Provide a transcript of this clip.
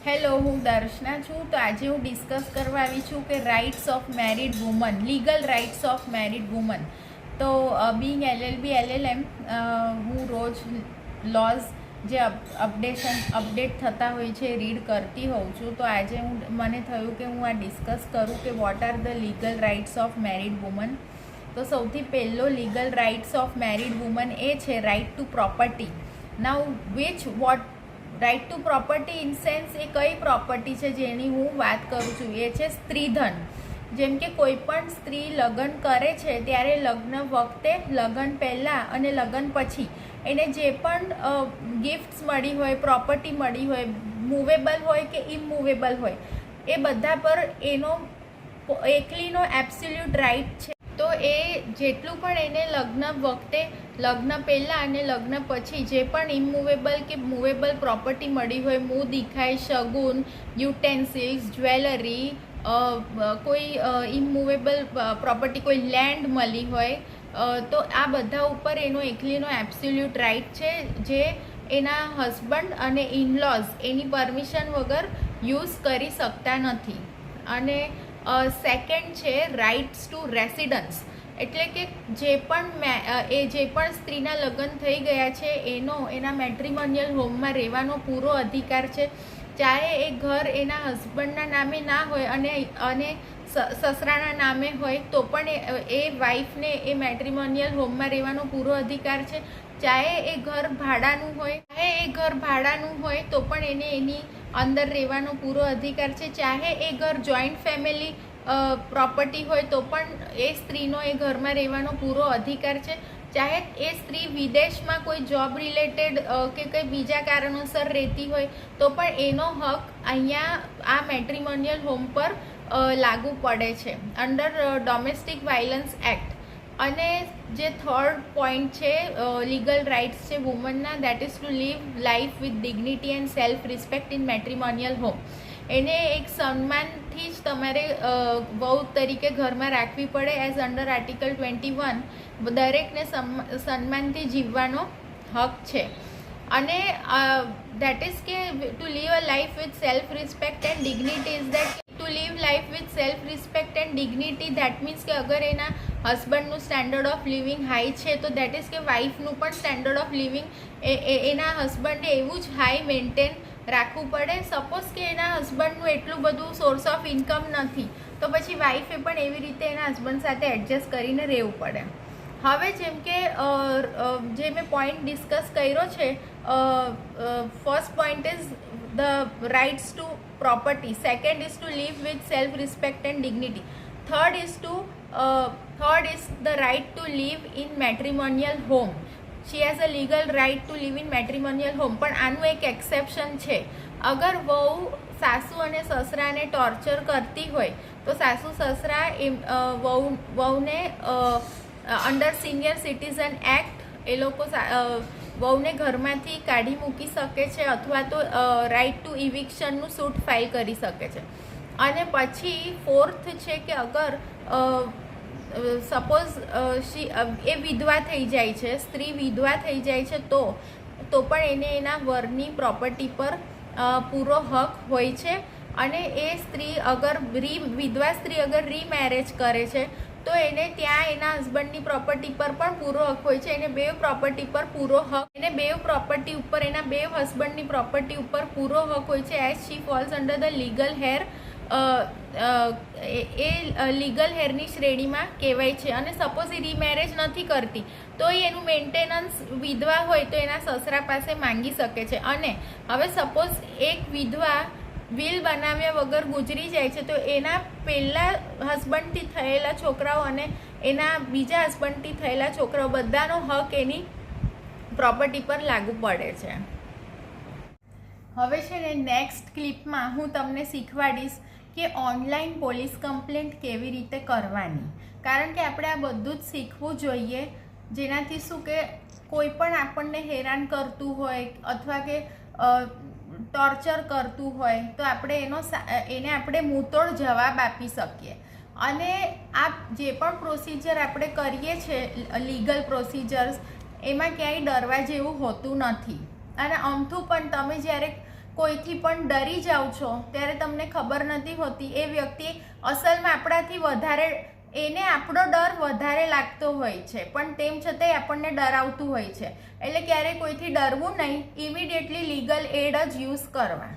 Hello, હું દર્શના છું. તો આજે હું ડિસ્કસ કરવા આવી છું કે rights of married woman, legal rights of married woman. તો બિંગ LLB LLM હું રોજ લોઝ જે અપડેટ થતા હોય છે રીડ કરતી હોઉં છું. તો આજે મને થયું કે હું આ ડિસ્કસ કરું કે what are the legal rights of married woman. તો સૌથી પહેલો legal rights of married woman એ છે right to property. Now right to property in sense એ કઈ પ્રોપર્ટી છે જેની હું વાત કરું છું, એ છે સ્ત્રીધન. જેમ કે કોઈ પણ સ્ત્રી લગ્ન કરે છે ત્યારે લગ્ન વખતે, લગ્ન પહેલાં અને લગ્ન પછી એને જે પણ ગિફ્ટ્સ મળી હોય, પ્રોપર્ટી મળી હોય, મૂવેબલ હોય કે ઇમૂવેબલ હોય, એ બધા પર એનો એકલીનો એબ્સોલ્યુટ રાઇટ છે. તો એ જેટલું પણ એને લગ્ન વખતે, લગ્ન પહેલાં અને લગ્ન પછી જે પણ ઇમૂવેબલ કે મૂવેબલ પ્રોપર્ટી મળી હોય, મું દેખાય, શગુન, યુટેન્સિલ્સ, જ્વેલરી, કોઈ ઇમૂવેબલ પ્રોપર્ટી, કોઈ લેન્ડ મળી હોય, તો આ બધા ઉપર એનો એકલીનો એબ્સોલ્યુટ રાઇટ છે, જે એના હસબન્ડ અને ઇનલોઝ એની પરમિશન વગર યુઝ કરી શકતા નથી. અને સેકન્ડ છે રાઇટ્સ ટુ રેસિડન્સ. એટલે કે જે પણ સ્ત્રીના લગ્ન થઈ ગયા છે એના મેટ્રિમોનિયલ હોમમાં રહેવાનો પૂરો અધિકાર છે. ચાહે એ ઘર એના હસબન્ડના નામે ના હોય અને સસરાના નામે હોય તો પણ એ વાઈફને એ મેટ્રિમોનિયલ હોમમાં રહેવાનો પૂરો અધિકાર છે. ચાહે એ ઘર ભાડાનું હોય તો પણ એને એની અંદર રહેવાનો પૂરો અધિકાર છે. ચાહે એ ઘર જોઈન્ટ ફેમિલી પ્રોપર્ટી હોય તો પણ એ સ્ત્રીનો એ ઘરમાં રહેવાનો પૂરો અધિકાર છે. ચાહે એ સ્ત્રી વિદેશમાં કોઈ જોબ રિલેટેડ કે કંઈ બીજા કારણોસર રહેતી હોય તો પણ એનો હક અહીંયા આ મેટ્રિમોનિયલ હોમ પર લાગુ પડે છે અંડર ડોમેસ્ટિક વાયલન્સ એક્ટ. અને જે થર્ડ પોઈન્ટ છે લીગલ રાઇટ્સ છે વુમનના, that is to live life with dignity and self respect in matrimonial home. એને એક સન્માનથી જ તમારે વહુ તરીકે ઘરમાં રાખવી પડે એઝ અંડર આર્ટિકલ 21. દરેકને સન્માનથી જીવવાનો હક છે. અને દેટ ઇઝ કે to live a life with self respect and dignity is that to live life with self respect and dignity. That means કે અગર એના હસબન્ડનું સ્ટેન્ડર્ડ ઓફ લિવિંગ હાઈ છે તો દેટ ઇઝ કે વાઈફનું પણ સ્ટેન્ડર્ડ ઓફ લિવિંગ એના હસબન્ડે એવું જ હાઈ મેન્ટેન રાખવું પડે. સપોઝ કે એના હસબન્ડનું એટલું બધું સોર્સ ઓફ ઇન્કમ નથી તો પછી વાઈફે પણ એવી રીતે એના હસબન્ડ સાથે એડજસ્ટ કરીને રહેવું પડે. હવે જેમ કે જે મેં પોઈન્ટ ડિસ્કસ કર્યો છે, first point is the rights to property, second is to live with self respect and dignity, third is the right to live in matrimonial home. She has a legal right to live in matrimonial home. પણ આનું એક exception છે. અગર સાસુ અને સસરાને torture કરતી હોય તો સાસુ સસરા વહુને અંડર સિનિયર સિટીઝન એક્ટ એ લોકો વહુને ઘરમાંથી કાઢી મૂકી શકે છે અથવા તો રાઇટ ટુ ઇવિક્શનનું સૂટ ફાઇલ કરી શકે છે. અને પછી ફોર્થ છે કે અગર સપોઝ એ વિધવા થઈ જાય છે, સ્ત્રી વિધવા થઈ જાય છે તો પણ એને એના વરની પ્રોપર્ટી પર પૂરો હક હોય છે. અને એ સ્ત્રી અગર વિધવા સ્ત્રી અગર રીમેરેજ કરે છે તો એને ત્યાં એના હસબન્ડની પ્રોપર્ટી પર પણ પૂરો હક હોય છે. એને બેવ પ્રોપર્ટી પર પૂરો હક, એને બેવ પ્રોપર્ટી ઉપર, એના બેવ હસબન્ડની પ્રોપર્ટી ઉપર પૂરો હક હોય છે as she falls under the legal heir. એ લીગલ હેરની શ્રેણીમાં કહેવાય છે. અને સપોઝ એ રીમેરેજ નથી કરતી તો એનું મેન્ટેનન્સ વિધવા હોય તો એના સસરા પાસે માંગી શકે છે. અને હવે સપોઝ એક વિધવા વિલ બનાવ્યા વગર ગુજરી જાય છે તો એના પહેલાં હસબન્ડથી થયેલા છોકરાઓ અને એના બીજા હસબન્ડથી થયેલા છોકરાઓ બધાનો હક એની પ્રોપર્ટી પર લાગુ પડે છે. હવે છે ને નેક્સ્ટ ક્લિપમાં હું તમને શીખવાડીશ કે ઓનલાઈન પોલીસ કમ્પ્લેન્ટ કેવી રીતે કરવાની. કારણ કે આપણે આ બધું જ શીખવું જોઈએ, જેનાથી શું કે કોઈ પણ આપણને હેરાન કરતું હોય અથવા કે ટોર્ચર કરતું હોય તો આપણે એને આપણે મુંતોડ જવાબ આપી શકીએ. અને આ જે પણ પ્રોસિજર આપણે કરીએ છીએ લીગલ પ્રોસિજર્સ, એમાં ક્યાંય ડરવા જેવું હોતું નથી. અને અમથું પણ તમે જ્યારે કોઈથી પણ ડરી જાઓ છો ત્યારે તમને ખબર નથી હોતી એ વ્યક્તિ અસલમાં આપણાથી વધારે, એને આપણો ડર વધારે લાગતો હોય છે પણ તેમ છતાંય આપણને ડરાવતું હોય છે. એટલે ક્યારેય કોઈથી ડરવું નહીં, ઇમિડિયેટલી લીગલ એડ જ યુઝ કરવા.